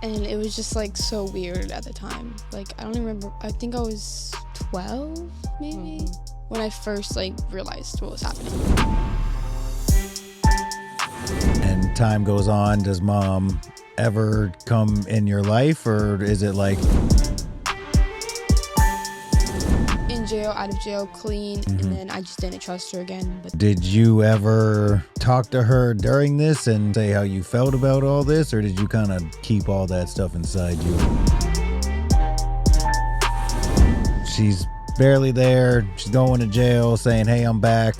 And it was just like so weird at the time. Like I don't even remember. I think I was 12 maybe when I first like realized what was happening. And time goes on. Does mom ever come in your life, or is it like In jail, out of jail, clean, and then I just didn't trust her again. But did you ever talk to her during this and say how you felt about all this, or did you kind of keep all that stuff inside you? She's barely there. She's going to jail, saying, hey, I'm back.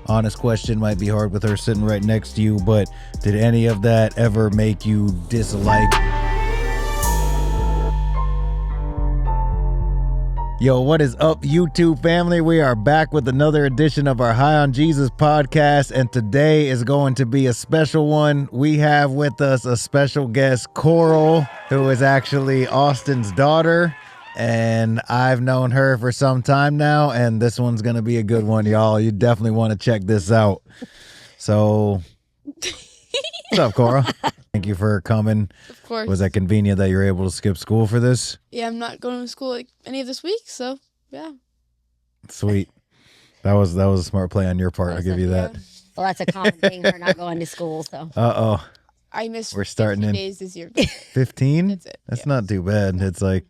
Honest question, might be hard with her sitting right next to you, but did any of that ever make you dislike? Yo, what is up, YouTube family? We are back with another edition of our High on Jesus podcast, and today is going to be a special one. We have with us a special guest, Coral, who is actually Austyn's daughter, and I've known her for some time now, and this one's going to be a good one, y'all. You definitely want to check this out. So, what's up, Coral? Thank you for coming. of course. Was that convenient that you're able to skip school for this? Yeah, I'm not going to school like any of this week, so yeah. Sweet. That was a smart play on your part. I'll give you that. Well, that's a common thing for not going to school. So Uh-oh. I missed We're starting 50 in days this year. 15? That's it. That's yeah. not too bad. It's like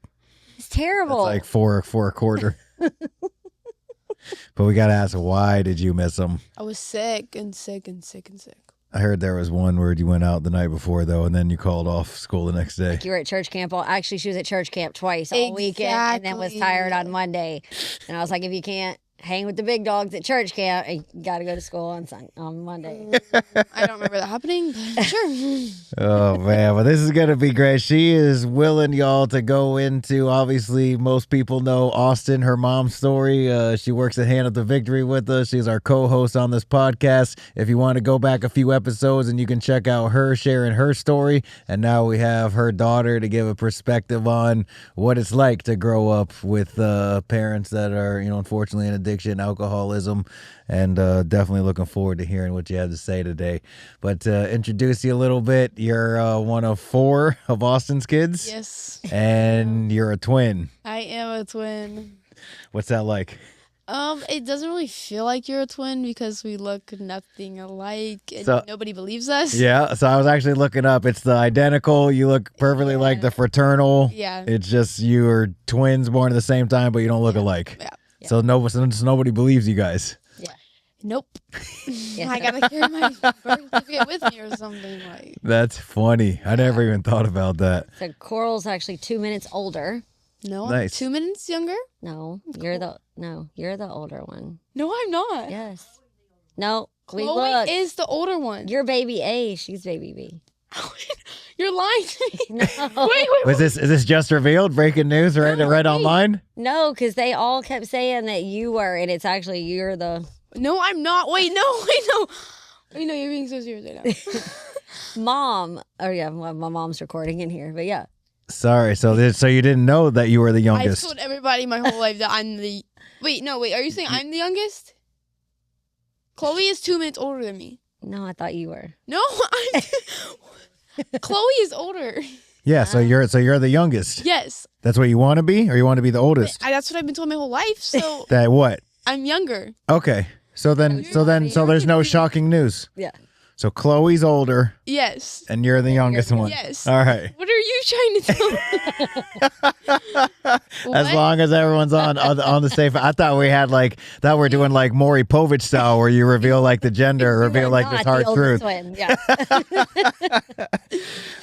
it's terrible. it's like four a quarter. But we got to ask, why did you miss them? I was sick and sick and sick and sick. I heard there was one where you went out the night before, though, and then you called off school the next day. Like you were at church camp. Actually, she was at church camp twice all weekend, and then was tired on Monday. And I was like, if you can't hang with the big dogs at church camp, you got to go to school on Monday. I don't remember that happening, but sure. Oh, man. Well, this is going to be great. She is willing, y'all, to go into, obviously, most people know Austyn, her mom's story. She works at Hand of the Victory with us. She's our co-host on this podcast. If you want to go back a few episodes and you can check out her sharing her story. And now we have her daughter to give a perspective on what it's like to grow up with parents that are, unfortunately in addiction, alcoholism, and definitely looking forward to hearing what you have to say today. But to introduce you a little bit, you're one of 4 of Austyn's kids. Yes. And you're a twin. I am a twin. What's that like? It doesn't really feel like you're a twin because we look nothing alike and So- nobody believes us. Yeah, so I was actually looking up. It's the identical. You look perfectly like the fraternal. Yeah. It's just you are twins born at the same time, but you don't look alike. Yeah. So nobody believes you guys. Nope. I gotta carry my birth certificate with me or something like. That's funny. I never even thought about that. So Coral's actually 2 minutes older. No, Nice. I'm 2 minutes younger. No, you're the older one. No, I'm not. Yes. No, we Chloe look. is the older one. You're baby A. She's baby B. You're lying to me. No. Wait. Is this just revealed? Breaking news right online? No, because they all kept saying that you were, and it's actually you're the. No, I'm not. Wait, no. Wait, no, you're being so serious right now. Mom. Oh yeah, well, my mom's recording in here, but yeah. Sorry. So you didn't know that you were the I've youngest? told everybody my whole life that I'm the. Wait, no, wait. Are you saying I'm the youngest? Chloe is 2 minutes older than me. No, I thought you were. No, I'm. Chloe is older. Yeah. So you're the youngest. Yes, That's what you want to be, or you want to be the oldest? that's what I've been told my whole life. So That what? I'm younger. Okay. So there's no shocking news. Yeah. So Chloe's older, Yes. and you're the youngest one. Yes. All right. What are you trying to tell me? As What? long as everyone's on the safe. I thought we're doing like Maury Povich style, where you reveal like the gender, You reveal are like not this the hard oldest truth. one. Yeah.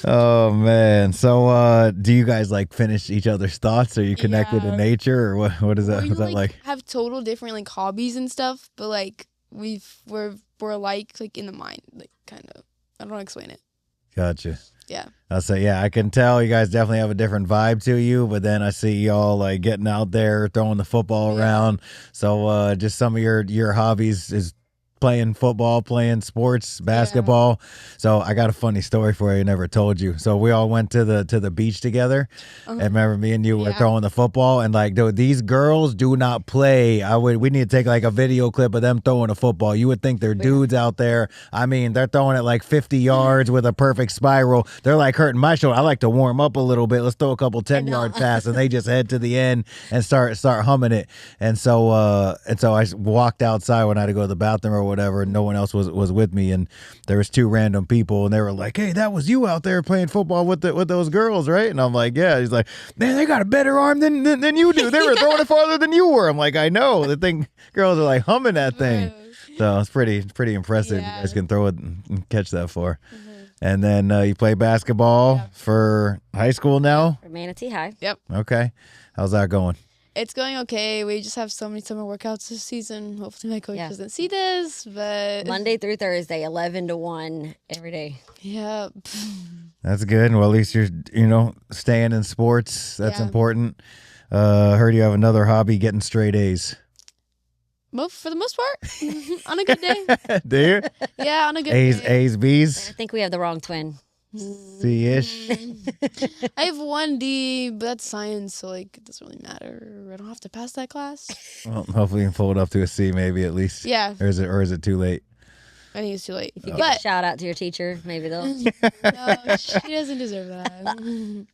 Oh man. So do you guys like finish each other's thoughts? Are you connected Yeah. in nature, or what is that? We What's that like? have total different like hobbies and stuff, but like we're alike like in the mind, like kind of. I don't know how to explain it. Gotcha. Yeah. I'll say, yeah, I can tell you guys definitely have a different vibe to you, but then I see y'all like getting out there, throwing the football around. So just some of your hobbies is playing football, playing sports, basketball. So I got a funny story for you. I never told you. So we all went to the beach together. And remember me and you were throwing the football, and like, dude, these girls do not play. We need to take like a video clip of them throwing a football. You would think they're dudes out there. I mean, they're throwing it like 50 yards with a perfect spiral. They're like hurting my shoulder. I like to warm up a little bit. Let's throw a couple 10-yard passes, and they just head to the end and start humming it. And so I walked outside when I had to go to the bathroom or whatever, and no one else was with me, and there was 2 random people, and they were like, "Hey, that was you out there playing football with those girls, right?" And I'm like, "Yeah." He's like, "Man, they got a better arm than you do. They were throwing it farther than you were." I'm like, "I know." The thing, girls are like humming that thing. So it's pretty impressive. You guys can throw it and catch that far. And then you play basketball for high school now? For Manatee High. Yep. Okay. How's that going? It's going okay. We just have so many summer workouts this season. Hopefully my coach doesn't see this, but... Monday through Thursday, 11 to 1 every day. Yep. That's good. Well, at least you're, staying in sports. That's important. Heard you have another hobby, getting straight A's. For the most part, on a good day. Do you? Yeah, on a good A's, day. A's, B's? I think we have the wrong twin. C-ish? I have 1D, but that's science, so like it doesn't really matter. I don't have to pass that class. Well, hopefully you can pull it up to a C maybe at least. Yeah. Or is it too late? I think it's too late. If you give a shout out to your teacher, maybe they'll... No, she doesn't deserve that.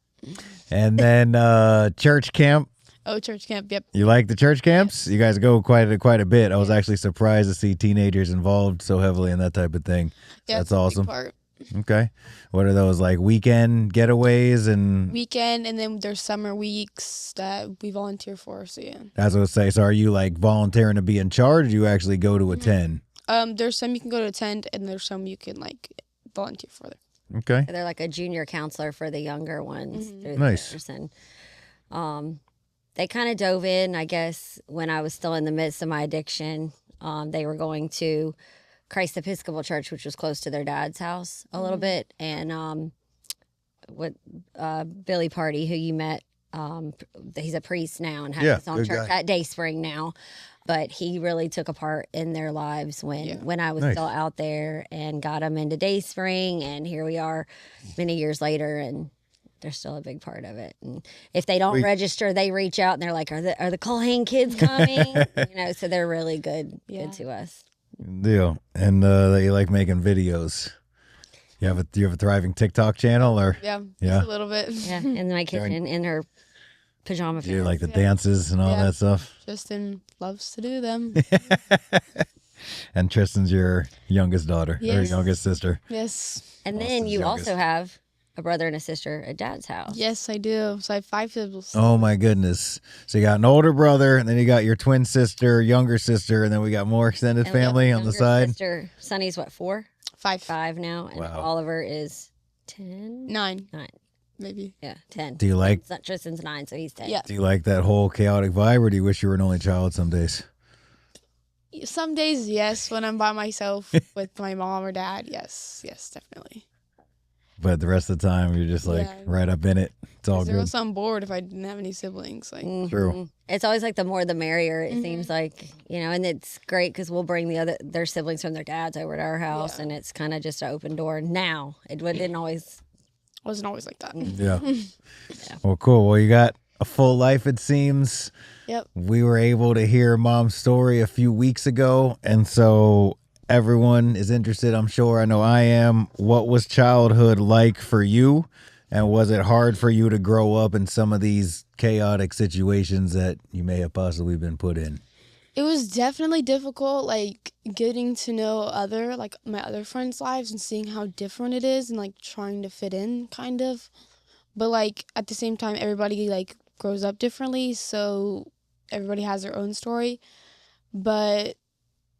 And then church camp. Oh, church camp, yep. You like the church camps? You guys go quite a bit. I was actually surprised to see teenagers involved so heavily in that type of thing. Yeah, that's it's a big awesome. part. Okay. What are those, like weekend getaways and... Weekend, and then there's summer weeks that we volunteer for, so yeah. As I would say, so are you like volunteering to be in charge, or do you actually go to attend? There's some you can go to attend, and there's some you can like volunteer for. Okay. They're like a junior counselor for the younger ones. Through Nice. theirs. And, they kind of dove in, I guess, when I was still in the midst of my addiction. They were going to Christ Episcopal Church, which was close to their dad's house a little bit. And Billy Party, who you met, he's a priest now and has his own church at Dayspring now. But he really took a part in their lives when I was still out there, and got them into Dayspring. And here we are many years later, and they're still a big part of it. And if they don't register, they reach out and they're like, are the Culhane kids coming? So they're really good to us. Deal. And that you like making videos. Do you have a thriving TikTok channel, or? Yeah. Just a little bit. Yeah, in my kitchen, in her pajama. Do you like the dances and all that stuff? Tristan loves to do them. And Tristan's your youngest daughter, or youngest sister. Yes. And then you also have a brother and a sister at Dad's house. Yes, I do. So I have 5 siblings. Oh my goodness! So you got an older brother, and then you got your twin sister, younger sister, and then we got more extended family on the side. Sister Sonny's what, 4? 5. 5 now, and Oliver is 10. 9. 9. Maybe. Yeah, 10. Do you like? Tristan's 9, so he's 10. Yeah. Do you like that whole chaotic vibe, or do you wish you were an only child some days? Some days, yes. When I'm by myself with my mom or dad, yes, definitely. But the rest of the time, you're just like right up in it. It's all good. So I'm bored if I didn't have any siblings. Like True. It's always like the more the merrier. It seems like, and it's great because we'll bring their siblings from their dads over to our house, and it's kind of just an open door. Now it didn't always. Wasn't always like that. Yeah. Well, cool. Well, you got a full life, it seems. Yep. We were able to hear Mom's story a few weeks ago, and so everyone is interested, I'm sure. I know I am. What was childhood like for you? And was it hard for you to grow up in some of these chaotic situations that you may have possibly been put in? It was definitely difficult, like getting to know my other friends' lives and seeing how different it is, and like trying to fit in, kind of. But like at the same time, everybody like grows up differently, so everybody has their own story. But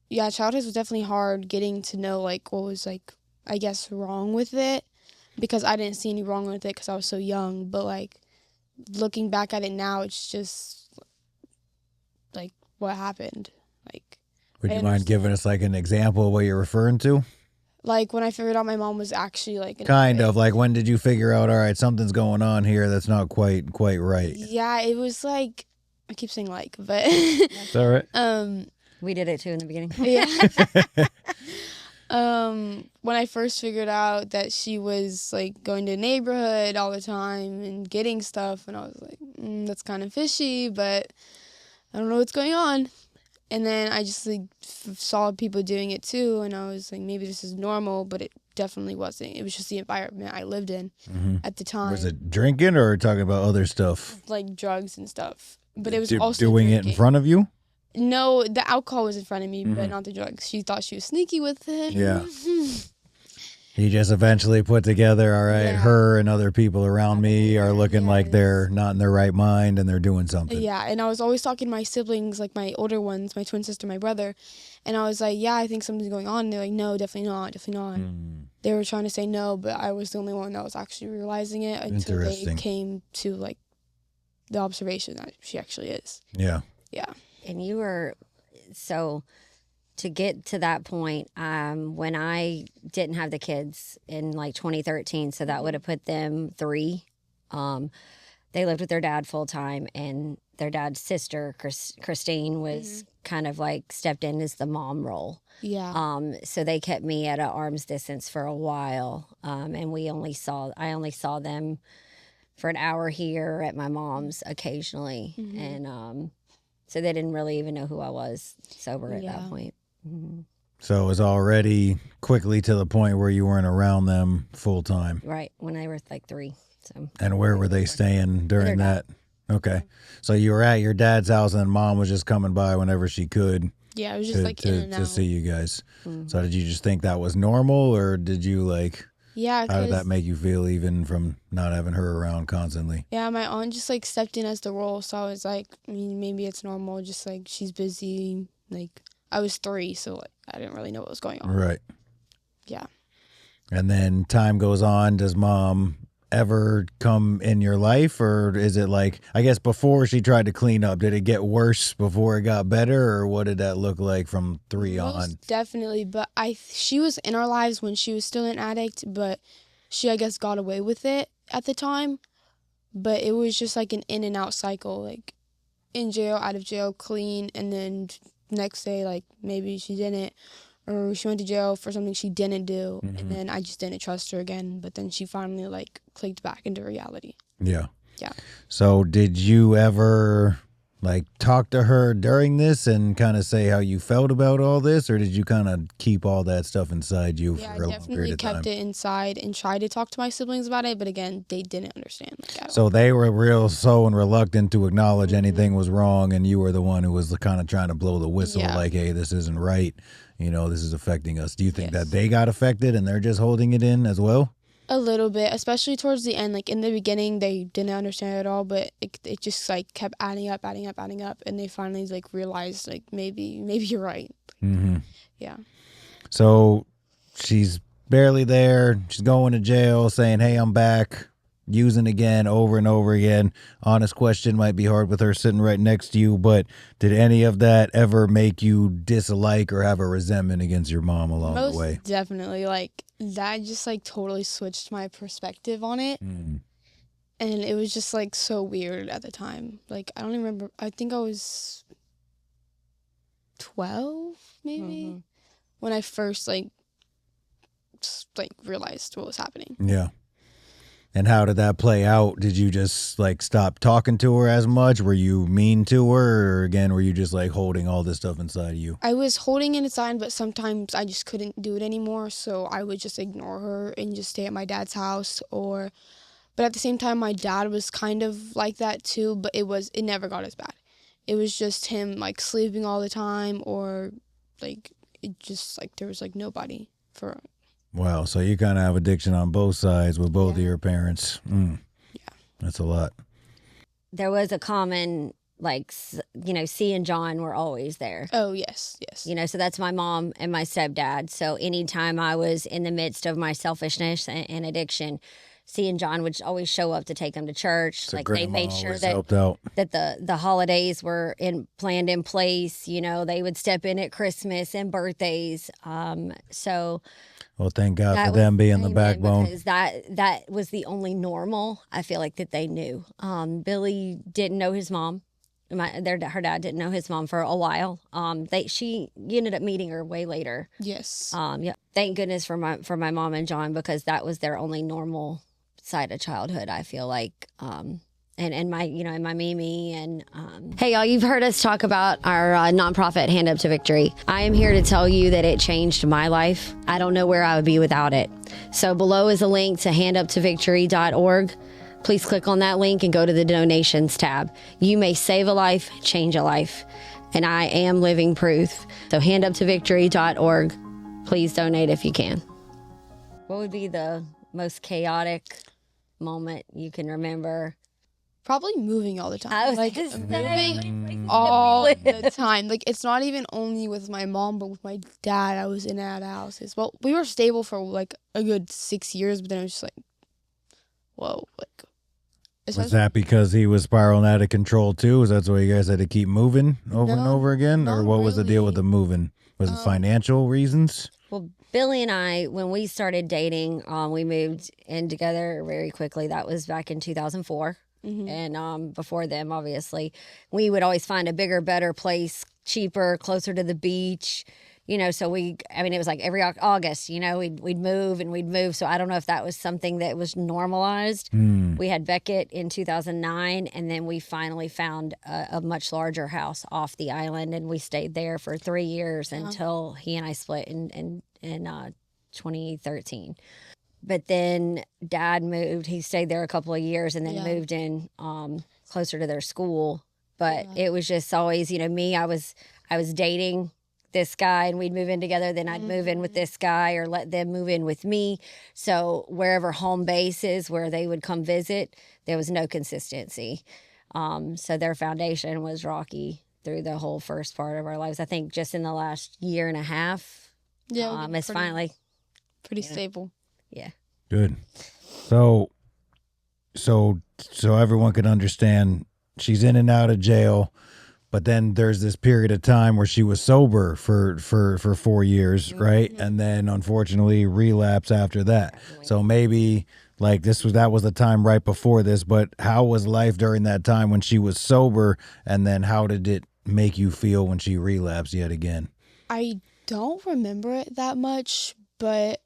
yeah, childhood was definitely hard, getting to know like what was like, I guess, wrong with it, because I didn't see any wrong with it because I was so young. But like looking back at it now, it's just like what happened. Like, would you mind giving us like an example of what you're referring to? Like when I figured out my mom was actually like kind of like, when did you figure out, all right, something's going on here that's not quite right? Yeah, it was like, I keep saying like, but it's all right. We did it too in the beginning. Yeah. When I first figured out that she was like going to the neighborhood all the time and getting stuff, and I was like, that's kind of fishy, but I don't know what's going on. And then I just like saw people doing it too, and I was like, maybe this is normal, but it definitely wasn't. It was just the environment I lived in at the time. Was it drinking or talking about other stuff? Like drugs and stuff. But it was also doing drinking. it in front of you? No, the alcohol was in front of me, but not the drugs. She thought she was sneaky with it. Yeah. He just eventually put together, all right, her and other people around me are looking like they're not in their right mind and they're doing something. Yeah, and I was always talking to my siblings, like my older ones, my twin sister, my brother, and I was like, yeah, I think something's going on. And they're like, no, definitely not, definitely not. They were trying to say no, but I was the only one that was actually realizing it until they came to, like, the observation that she actually is. Yeah. Yeah. And you were, so to get to that point, when I didn't have the kids in like 2013, so that would have put them 3. They lived with their dad full time, and their dad's sister, Christine, was kind of like stepped in as the mom role. Yeah. So they kept me at an arm's distance for a while, and I only saw them for an hour here at my mom's occasionally, and so they didn't really even know who I was sober at that point. So it was already quickly to the point where you weren't around them full time. Right, when they were like 3. So. And where were they staying during that? Okay. So you were at your dad's house and mom was just coming by whenever she could. Yeah, it was just like in and out. To see you guys. So did you just think that was normal, or did you like... Yeah, how did that make you feel even from not having her around constantly? Yeah, my aunt just like stepped in as the role, so I was like, I mean, maybe it's normal, just like she's busy. Like, I was 3, so like I didn't really know what was going on. Right. Yeah. And then time goes on. Does mom ever come in your life, or is it like, I guess before she tried to clean up, did it get worse before it got better, or what did that look like from 3 on? Definitely, but she was in our lives when she was still an addict, but she, I guess, got away with it at the time. But it was just like an in and out cycle, like in jail, out of jail, clean, and then next day, like maybe she didn't, or she went to jail for something she didn't do, and then I just didn't trust her again. But then she finally like clicked back into reality. Yeah. Yeah. So did you ever like talk to her during this and kind of say how you felt about all this, or did you kind of keep all that stuff inside you for a long period of time? Yeah, I definitely kept it inside and tried to talk to my siblings about it, but again, they didn't understand. So they were real slow and reluctant to acknowledge anything was wrong, and you were the one who was kind of trying to blow the whistle, like, hey, this isn't right. You know, this is affecting us. Do you think that they got affected and they're just holding it in as well? A little bit, especially towards the end. Like in the beginning, they didn't understand it at all, but it just like kept adding up, and they finally like realized like maybe you're right. Yeah. So she's barely there. She's going to jail, saying, "Hey, I'm back." Using again over and over again. Honest question, might be hard with her sitting right next to you, but did any of that ever make you dislike or have a resentment against your mom along the way? Most definitely. Like that just like totally switched my perspective on it. And it was just like so weird at the time. Like I don't even remember. I think I was 12 maybe when I first like realized what was happening. Yeah. And how did that play out? Did you just like stop talking to her as much? Were you mean to her, or again, were you just like holding all this stuff inside of you? I was holding it inside, but sometimes I just couldn't do it anymore. So I would just ignore her and just stay at my dad's house. But at the same time, my dad was kind of like that too, but it never got as bad. It was just him like sleeping all the time, or like it just like there was like nobody for. Wow, so you kind of have addiction on both sides with both of your parents. Yeah. That's a lot. There was a common, like, you know, C and John were always there. Oh, yes. You know, so that's my mom and my stepdad. So anytime I was in the midst of my selfishness and addiction, C and John would always show up to take them to church. So like they made sure that the holidays were planned in place. You know, they would step in at Christmas and birthdays. So... Well, thank God for them being the backbone. Because that was the only normal, I feel like, that they knew. Billy didn't know his mom. her dad didn't know his mom for a while. You ended up meeting her way later. Yes. Yeah. Thank goodness for my mom and John, because that was their only normal side of childhood, I feel like. And my, and my Mimi and hey, y'all, you've heard us talk about our nonprofit Hand Up to Victory. I am here to tell you that it changed my life. I don't know where I would be without it. So below is a link to handuptovictory.org. Please click on that link and go to the donations tab. You may save a life, change a life. And I am living proof. So handuptovictory.org. Please donate if you can. What would be the most chaotic moment you can remember? Probably moving all the time. I was like moving all the time. Like, it's not even only with my mom, but with my dad. I was in and out of houses. Well, we were stable for like a good 6 years, but then it was just like, whoa. Like, was that because he was spiraling out of control too? Was that why you guys had to keep moving over and over again? Or what was the deal with the moving? Was it financial reasons? Well, Billy and I, when we started dating, we moved in together very quickly. That was back in 2004. Mm-hmm. And before them, obviously, we would always find a bigger, better place, cheaper, closer to the beach. So it was like every August, we'd move. So I don't know if that was something that was normalized. We had Beckett in 2009, and then we finally found a much larger house off the island, and we stayed there for 3 years until he and I split in 2013. But then Dad moved. He stayed there a couple of years and then moved in closer to their school. But it was just always, me, I was dating this guy and we'd move in together. Then I'd move in with this guy or let them move in with me. So wherever home base is where they would come visit, there was no consistency. So their foundation was rocky through the whole first part of our lives. I think just in the last year and a half, it's finally pretty stable. Yeah. Good. So everyone can understand, she's in and out of jail, but then there's this period of time where she was sober for 4 years, right? And then unfortunately relapse after that. So maybe like that was the time right before this, but how was life during that time when she was sober, and then how did it make you feel when she relapsed yet again? I don't remember it that much, but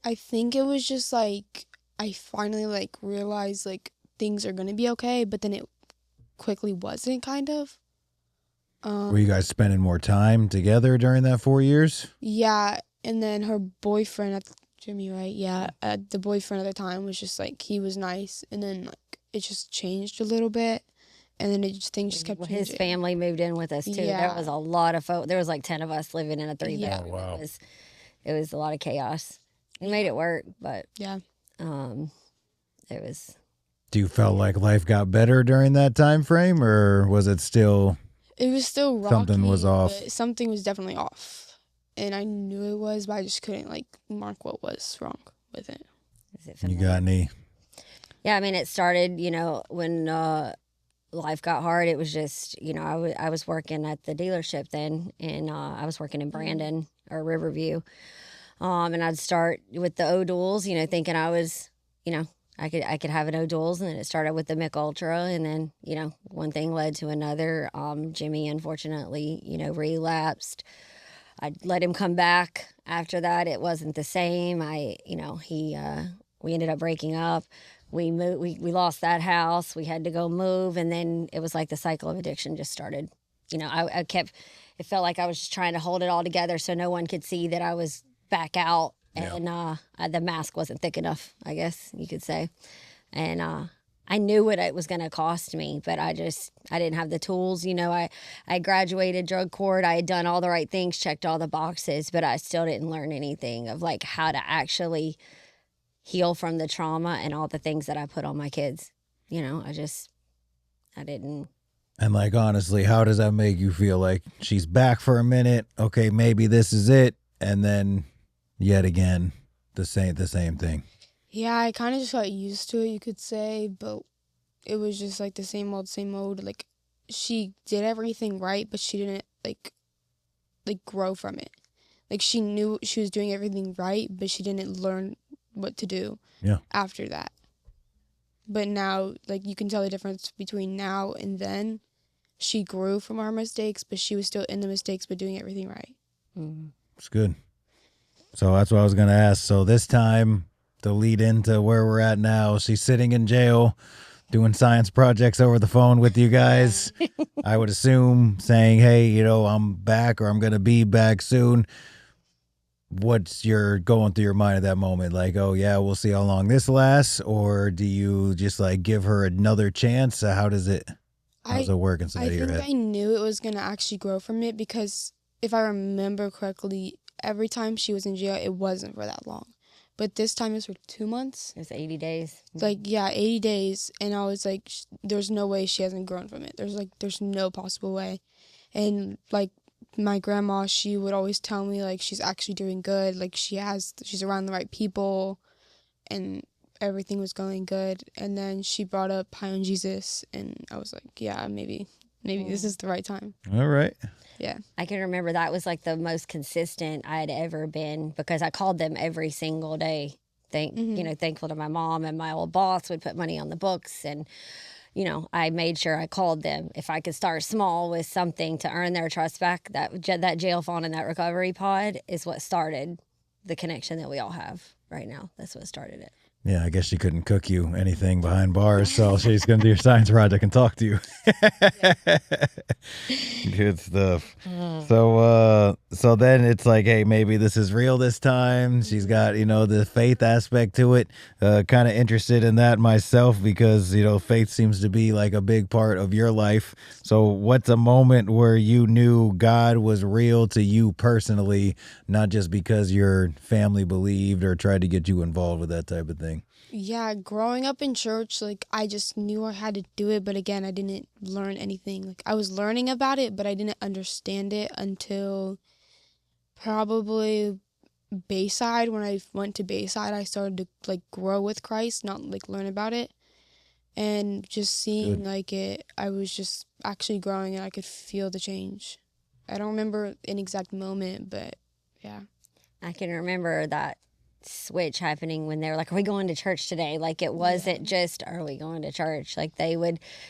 I think it was just like I finally like realized like things are gonna be okay, but then it quickly wasn't, kind of. Were you guys spending more time together during that 4 years? Yeah, and then her boyfriend, Jimmy, right? Yeah, the boyfriend at the time was just like, he was nice, and then like it just changed a little bit, and then things just kept changing. His family moved in with us too. Yeah. There was a lot of there was like 10 of us living in a 3-bedroom. Oh, wow. It was a lot of chaos. We made it work, but yeah, it was. Do you feel like life got better during that time frame, or was it still? It was still rocky. Something was off. Something was definitely off, and I knew it was, but I just couldn't like mark what was wrong with it. You got any? Yeah, I mean, it started, when life got hard. It was just, I was working at the dealership then, and I was working in Brandon or Riverview. And I'd start with the O'Douls, thinking I was, I could have an O'Douls, and then it started with the Mick Ultra, and then, one thing led to another. Jimmy, unfortunately, relapsed. I let him come back. After that, it wasn't the same. We ended up breaking up. We moved. We lost that house. We had to go move, and then it was like the cycle of addiction just started. I kept. It felt like I was just trying to hold it all together so no one could see that I was back out, and the mask wasn't thick enough, I guess you could say. And I knew what it was going to cost me, but I didn't have the tools. I graduated drug court. I had done all the right things, checked all the boxes, but I still didn't learn anything of like how to actually heal from the trauma and all the things that I put on my kids. I didn't. And like, honestly, how does that make you feel? Like, she's back for a minute. Okay, maybe this is it. And then yet again, the same thing. Yeah, I kind of just got used to it, you could say, but it was just like the same old. Like, she did everything right, but she didn't like grow from it. Like, she knew she was doing everything right, but she didn't learn what to do after that. But now, like, you can tell the difference between now and then. She grew from our mistakes, but she was still in the mistakes, but doing everything right. It's good. So that's what I was going to ask. So this time, to lead into where we're at now, she's sitting in jail doing science projects over the phone with you guys. I would assume saying, hey, you know, I'm back or I'm going to be back soon. What's going through your mind at that moment? Like, oh, yeah, we'll see how long this lasts. Or do you just like give her another chance? How does it work inside of your head? I think I knew it was going to actually grow from it because if I remember correctly, every time she was in jail, it wasn't for that long. But this time it was for 2 months. It was 80 days. Like, yeah, 80 days. And I was like, there's no way she hasn't grown from it. There's no possible way. And like my grandma, she would always tell me like she's actually doing good. Like she's around the right people and everything was going good. And then she brought up High on Jesus. And I was like, yeah, maybe this is the right time. All right. Yeah. I can remember that was like the most consistent I had ever been because I called them every single day. Thankful to my mom, and my old boss would put money on the books, and I made sure I called them if I could start small with something to earn their trust back. That jail phone and that recovery pod is what started the connection that we all have right now. That's what started it. Yeah, I guess she couldn't cook you anything behind bars, so she's going to do your science project and talk to you. Good stuff. So then it's like, hey, maybe this is real this time. She's got, the faith aspect to it. Kind of interested in that myself because, faith seems to be like a big part of your life. So what's a moment where you knew God was real to you personally, not just because your family believed or tried to get you involved with that type of thing? Yeah, growing up in church, like, I just knew I had to do it, but again, I didn't learn anything. Like, I was learning about it, but I didn't understand it until probably Bayside. When I went to Bayside, I started to, like, grow with Christ, not, like, learn about it. And just seeing, like, I was just actually growing and I could feel the change. I don't remember an exact moment, but, yeah. I can remember that switch happening when they were like, are we going to church today? Like, it wasn't just, are we going to church? Like, they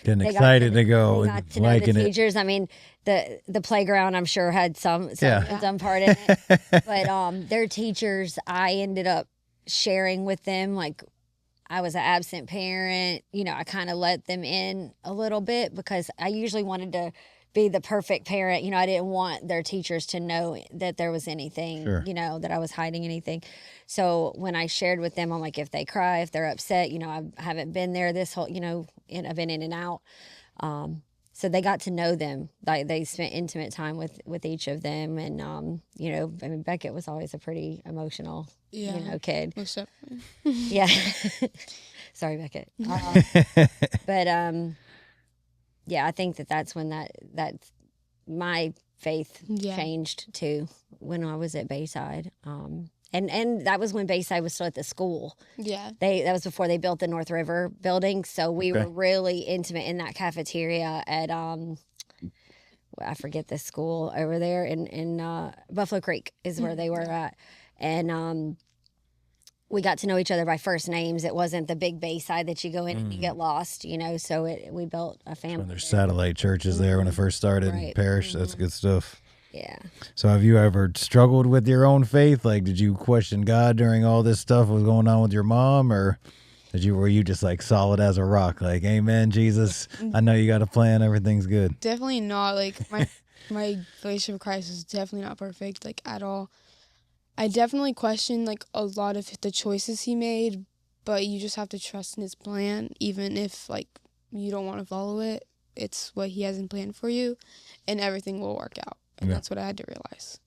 getting excited to go and liking the teachers. I mean, the playground, I'm sure, had some part in it. But their teachers, I ended up sharing with them, like, I was an absent parent. I kind of let them in a little bit because I usually wanted to be the perfect parent. I didn't want their teachers to know that there was anything, that I was hiding anything. So when I shared with them, I'm like, if they cry, if they're upset, I haven't been there this whole, and I've been in and out. So they got to know them. Like, they spent intimate time with each of them. And, I mean, Beckett was always a pretty emotional, kid. What's up? Yeah. Sorry, Beckett. But, yeah, I think that's when that my faith changed too, when I was at Bayside. And that was when Bayside was still at the school. Yeah. That was before they built the North River building. So we were really intimate in that cafeteria at I forget the school over there in Buffalo Creek is where they were at. And we got to know each other by first names. It wasn't the big Bayside that you go in and you get lost, so we built a family. There's satellite churches there when it first started in Parish. That's good stuff. Yeah. So have you ever struggled with your own faith? Like, did you question God during all this stuff was going on with your mom, or were you just like solid as a rock? Like, amen, Jesus, I know you got a plan. Everything's good. Definitely not. Like, my relationship with Christ is definitely not perfect, like, at all. I definitely question, like, a lot of the choices he made, but you just have to trust in his plan, even if, like, you don't want to follow it. It's what he has in plan for you, and everything will work out. And that's what I had to realize.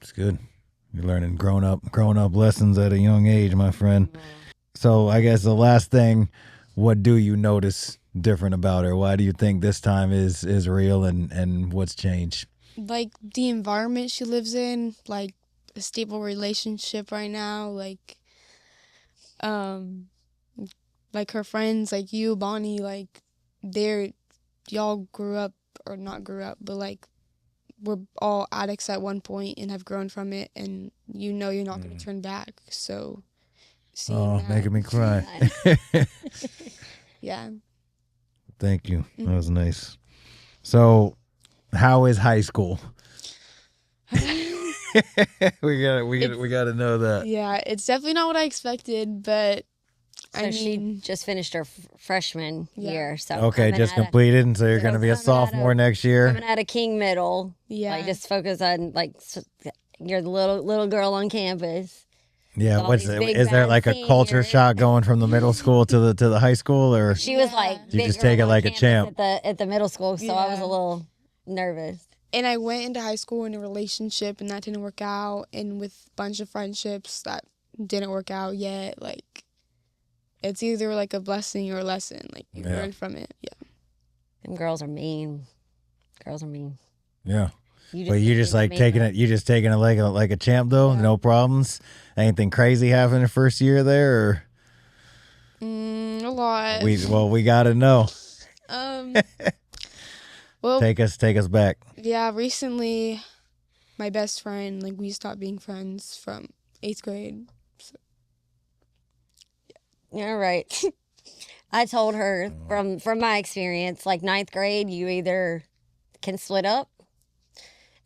It's good. You're learning grown up lessons at a young age, my friend. So I guess the last thing, what do you notice different about her? Why do you think this time is real, and what's changed? Like, the environment she lives in, like, a stable relationship right now, like her friends, like you, Bonnie, like, y'all grew up, or not grew up, but, like, we're all addicts at one point and have grown from it, and you're not going to turn back. So seeing that, making me cry. Yeah. Thank you. That was nice. So, how is high school? we gotta know that. Yeah, it's definitely not what I expected, but So she just finished her freshman year. So okay, just completed, and so you're gonna be a sophomore next year. Coming out of King Middle, like just focus on like you're the little girl on campus. Yeah, is there like a culture shock going from the middle school to the high school, or she was like you just take it like a champ at the middle school? So I was a little nervous. And I went into high school in a relationship, and that didn't work out, and with a bunch of friendships that didn't work out yet. Like, it's either like a blessing or a lesson. Like, you learn from it. Yeah. Them girls are mean. Yeah. But you just like taking it. You just taking it like a champ though. Yeah. No problems. Anything crazy happen the first year there? Or? A lot. We gotta know. Well, take us back. Yeah, recently, my best friend, like, we stopped being friends from 8th grade. So. Yeah, right. I told her from my experience, like 9th grade, you either can split up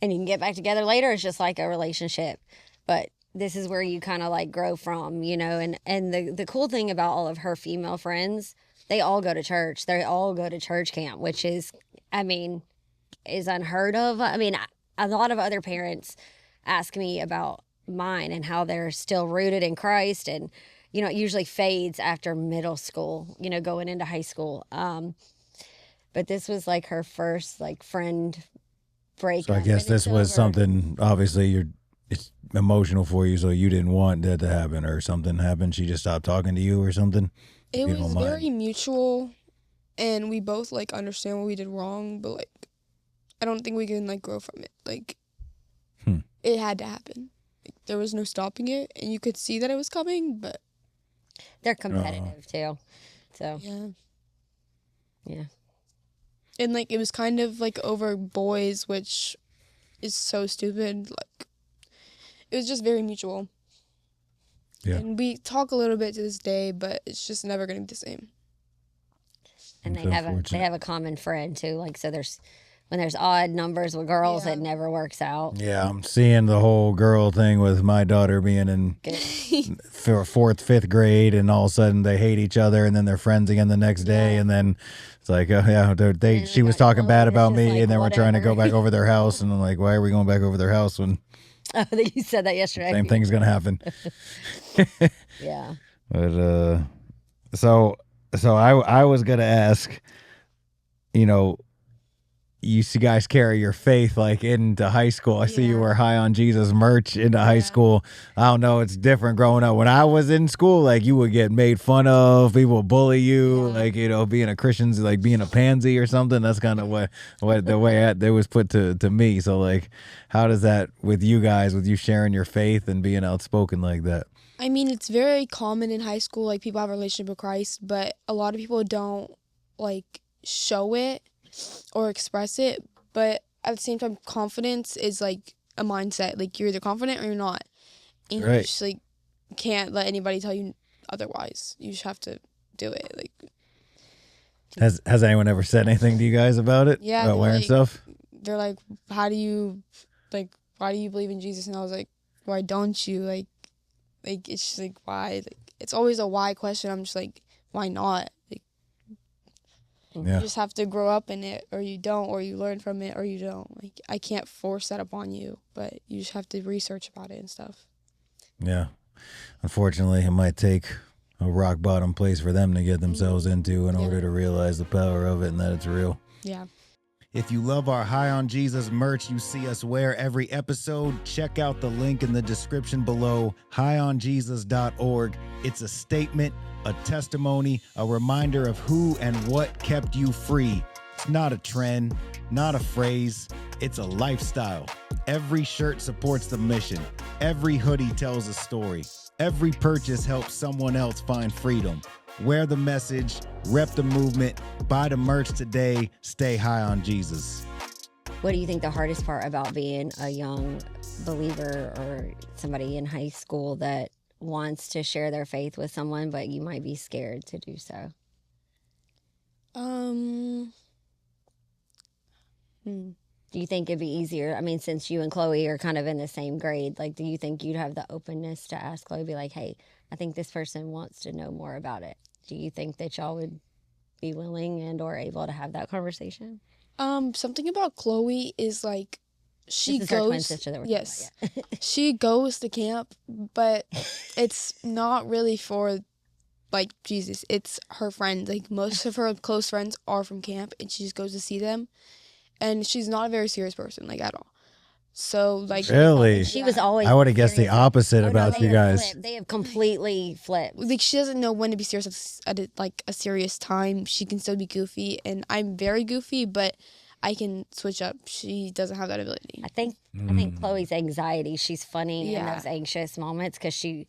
and you can get back together later. It's just like a relationship. But this is where you kind of like grow from, you know. And the cool thing about all of her female friends, they all go to church. They all go to church camp, which is, I mean, is unheard of. I mean, a lot of other parents ask me about mine and how they're still rooted in Christ. And, you know, it usually fades after middle school, you know, going into high school. But this was like her first like friend breakup. So I guess this was something, obviously it's emotional for you, so you didn't want that to happen, or something happened. She just stopped talking to you or something? It was very mutual, and we both like understand what we did wrong, but like I don't think we can like grow from it. Like it had to happen. Like, there was no stopping it, and you could see that it was coming, but they're competitive too. So yeah. And like it was kind of like over boys, which is so stupid. Like it was just very mutual. Yeah. And we talk a little bit to this day, but it's just never going to be the same. And they have a common friend too. Like, so when there's odd numbers with girls, it never works out. Yeah, I'm seeing the whole girl thing with my daughter being in 4th, 5th grade, and all of a sudden they hate each other, and then they're friends again the next day, and then it's like, oh yeah, she was talking bad about me, like, and then we're trying to go back over their house, and I'm like, why are we going back over their house when? I think you said that yesterday. Same thing's gonna happen. Yeah. But so I was gonna ask, you know, you guys carry your faith like into high school. I see you wear High on Jesus merch into high school. I don't know, it's different growing up. When I was in school, like you would get made fun of, people would bully you, like, you know, being a Christian's like being a pansy or something. That's kind of what the way it was put to me. So like, how does that with you guys, with you sharing your faith and being outspoken like that? I mean, it's very common in high school, like people have a relationship with Christ, but a lot of people don't like show it or express it. But at the same time, confidence is like a mindset. Like you're either confident or you're not, and you just like can't let anybody tell you otherwise. You just have to do it. Like, has anyone ever said anything to you guys about it? Yeah, about wearing stuff. They're like, why do you believe in Jesus? And I was like, why don't you? Like it's just like, why? Like, it's always a why question. I'm just like, why not? Like, you just have to grow up in it, or you don't, or you learn from it, or you don't. Like, I can't force that upon you, but you just have to research about it and stuff. Yeah. Unfortunately, it might take a rock bottom place for them to get themselves into in order to realize the power of it and that it's real. Yeah. If you love our High on Jesus merch you see us wear every episode, check out the link in the description below, highonjesus.org. It's a statement, a testimony, a reminder of who and what kept you free. It's not a trend, not a phrase, it's a lifestyle. Every shirt supports the mission. Every hoodie tells a story. Every purchase helps someone else find freedom. Wear the message, rep the movement, buy the merch today, stay high on Jesus. What do you think the hardest part about being a young believer or somebody in high school that wants to share their faith with someone, but you might be scared to do so? Do you think it'd be easier? I mean, since you and Chloe are kind of in the same grade, like, do you think you'd have the openness to ask Chloe, be like, hey, I think this person wants to know more about it? Do you think that y'all would be willing and or able to have that conversation? Something about Chloe is like she This is her goes. twin sister that we're Yes, talking about, yeah. she goes to camp, but it's not really for like Jesus. It's her friends. Like most of her close friends are from camp, and she just goes to see them. And she's not a very serious person, like at all. So like Really, she was always. I would have guessed the opposite about they you guys. They have completely flipped. Like she doesn't know when to be serious at like a serious time. She can still be goofy, and I'm very goofy, but I can switch up. She doesn't have that ability. I think Chloe's anxiety. She's funny in those anxious moments because she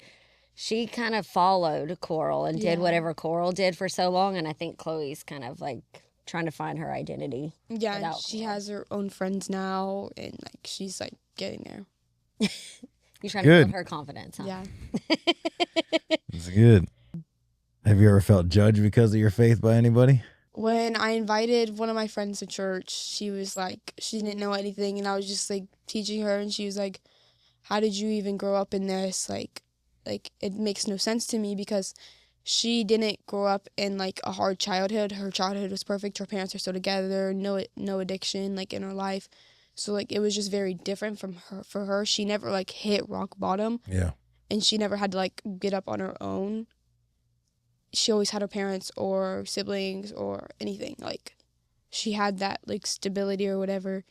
kind of followed Coral and did whatever Coral did for so long, and I think Chloe's kind of like trying to find her identity. Yeah, and she has her own friends now, and like she's like getting there. You're trying to build her confidence, huh? Yeah. That's good. Have you ever felt judged because of your faith by anybody? When I invited one of my friends to church, she was like, she didn't know anything, and I was just like teaching her, and she was like, how did you even grow up in this? Like it makes no sense to me because she didn't grow up in like a hard childhood. Her childhood was perfect. Her parents are still together. No addiction like in her life. So like it was just very different from her. For her, she never like hit rock bottom. Yeah. And she never had to like get up on her own. She always had her parents or siblings or anything. Like she had that like stability or whatever.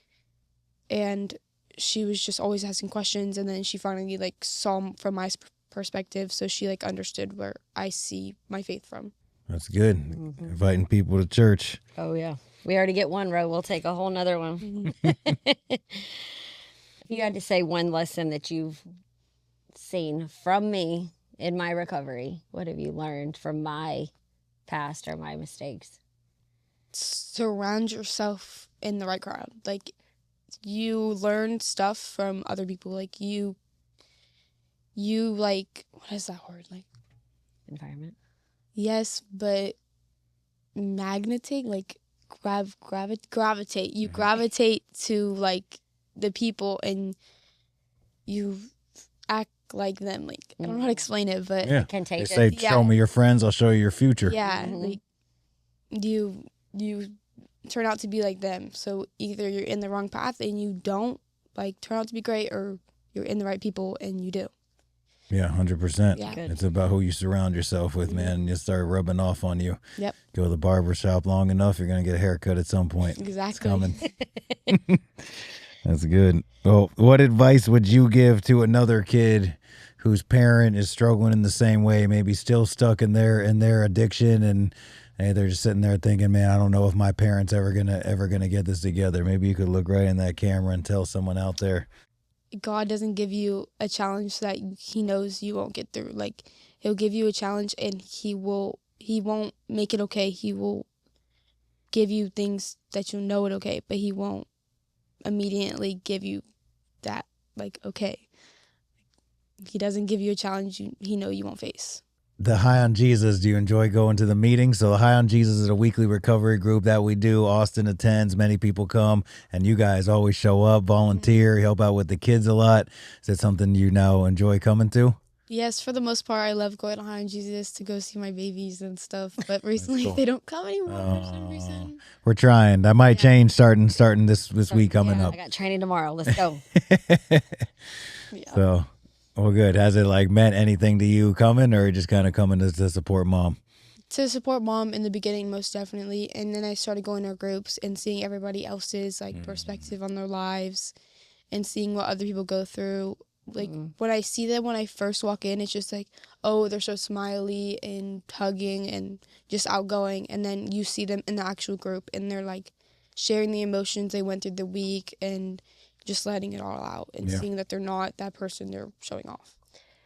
And she was just always asking questions, and then she finally like saw from my perspective, so she like understood where I see my faith from. That's good. Mm-hmm. Inviting people to church. Oh yeah, we already get one row. We'll take a whole nother one. If you had to say one lesson that you've seen from me in my recovery, what have you learned from my past or my mistakes? Surround yourself in the right crowd. Like you learn stuff from other people. Like you like, what is that word? Like environment. Yes, but magnetate, like gravitate. You gravitate to like the people, and you act like them. Like I don't know how to explain it, but yeah. They say, show me your friends, I'll show you your future. Yeah, like you turn out to be like them. So either you're in the wrong path and you don't like turn out to be great, or you're in the right people and you do. Yeah, 100%. Yeah. It's about who you surround yourself with, man. You start rubbing off on you. Yep. Go to the barber shop long enough, you're going to get a haircut at some point. Exactly. It's coming. That's good. Well, what advice would you give to another kid whose parent is struggling in the same way, maybe still stuck in their addiction, and hey, they're just sitting there thinking, man, I don't know if my parents ever gonna get this together. Maybe you could look right in that camera and tell someone out there. God doesn't give you a challenge that he knows you won't get through. Like he'll give you a challenge and he won't make it okay. He will give you things that you'll know it okay, but he won't immediately give you that like okay. He doesn't give you a challenge he know you won't face. The High on Jesus, do you enjoy going to the meetings? So the High on Jesus is a weekly recovery group that we do. Austyn attends, many people come, and you guys always show up, volunteer, help out with the kids a lot. Is that something you now enjoy coming to? Yes, for the most part, I love going to High on Jesus to go see my babies and stuff. But recently, cool. They don't come anymore for some reason. We're trying. That might change starting this week coming up. I got training tomorrow. Let's go. So... well, good. Has it like meant anything to you coming, or just kind of coming to support mom? To support mom in the beginning, most definitely. And then I started going to groups and seeing everybody else's like perspective on their lives and seeing what other people go through. Like when I see them when I first walk in, it's just like, oh, they're so smiley and hugging and just outgoing. And then you see them in the actual group and they're like sharing the emotions they went through the week and just letting it all out and seeing that they're not that person they're showing off.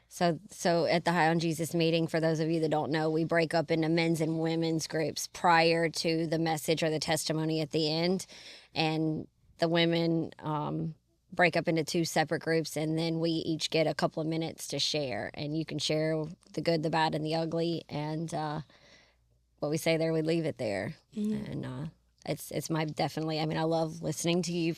So at the High on Jesus meeting, for those of you that don't know, we break up into men's and women's groups prior to the message or the testimony at the end. And the women break up into two separate groups, and then we each get a couple of minutes to share. And you can share the good, the bad, and the ugly. And what we say there, we leave it there. And it's my definitely. I mean, I love listening to you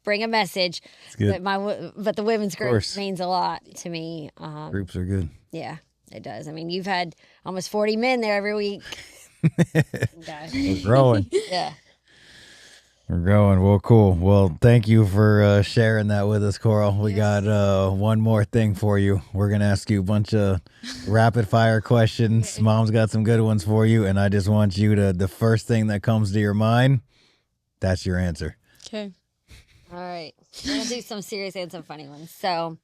bring a message. But the women's group means a lot to me. Groups are good. Yeah, it does. I mean, you've had almost 40 men there every week. We're growing. Yeah. We're going. Well, cool. Well, thank you for sharing that with us, Coral. We got one more thing for you. We're going to ask you a bunch of rapid fire questions. Mom's got some good ones for you, and I just want you to, the first thing that comes to your mind, that's your answer. Okay. All right. I'm going to do some serious and some funny ones. So,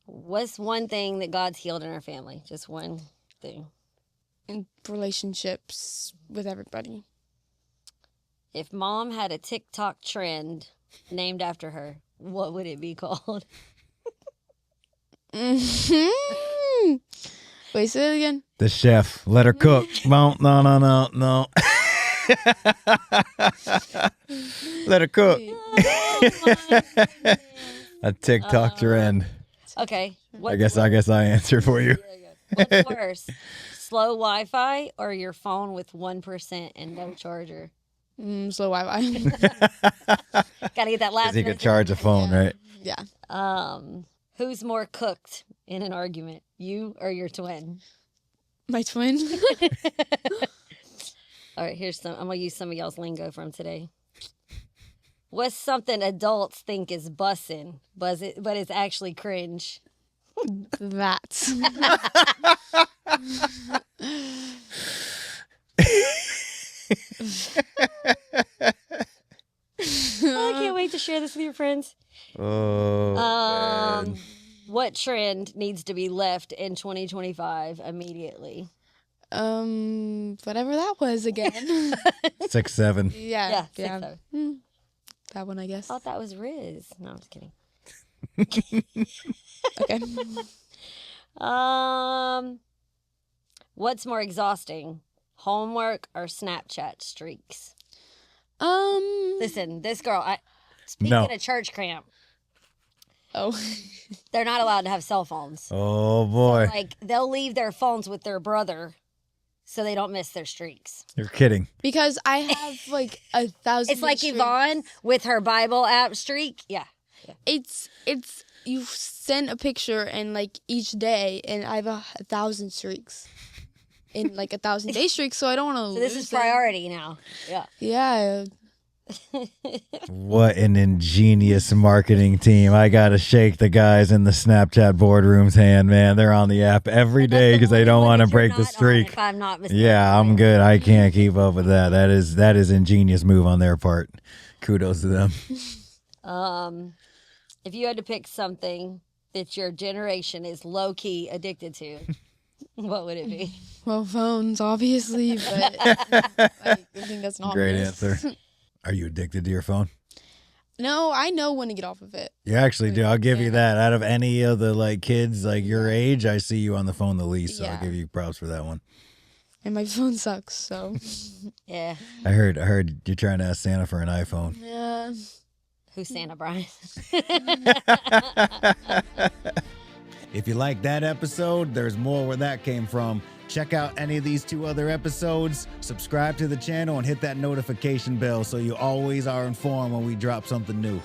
what's one thing that God's healed in our family? Just one thing. And relationships with everybody. If Mom had a TikTok trend named after her, what would it be called? Wait, say it again. The chef. Let her cook. No. Let her cook. A TikTok trend. Okay. I guess I answer for you. What's worse, slow Wi-Fi or your phone with 1% and no charger? Slow Wi-Fi. Gotta get that last. Because you could charge a phone, right? Yeah. Who's more cooked in an argument, you or your twin? My twin. All right, here's some. I'm gonna use some of y'all's lingo from today. What's something adults think is bussin', but it's actually cringe? That. I can't wait to share this with your friends. Oh, man. What trend needs to be left in 2025 immediately? Whatever that was again. 6'7". Yeah. 6'7". That one, I guess. I thought that was Riz. No, I'm just kidding. Okay. What's more exhausting, homework or Snapchat streaks? Listen, this girl. Speaking of church camp. Oh. They're not allowed to have cell phones. Oh boy. So, like, they'll leave their phones with their brother, so they don't miss their streaks. You're kidding. Because I have like 1,000. It's like streaks. Yvonne with her Bible app streak. Yeah. It's you send a picture and like each day, and I have 1,000 streaks. In like 1,000-day streaks, so I don't want to lose. So this is priority now. Yeah. Yeah. What an ingenious marketing team. I got to shake the guys in the Snapchat boardroom's hand, man. They're on the app every day because they don't want to break the streak. If I'm not mistaken. Yeah, I'm good. I can't keep up with that. That is ingenious move on their part. Kudos to them. If you had to pick something that your generation is low-key addicted to, what would it be? Well, phones, obviously, but I think that's not great answer. Are you addicted to your phone? No, I know when to get off of it. You actually do. I'll give you that. Out of any of the like kids like your age, I see you on the phone the least, so I'll give you props for that one. And my phone sucks, so. Yeah. I heard you're trying to ask Santa for an iPhone. Yeah. Who's Santa, Brian? If you like that episode, there's more where that came from. Check out any of these 2 other episodes, subscribe to the channel, and hit that notification bell so you always are informed when we drop something new.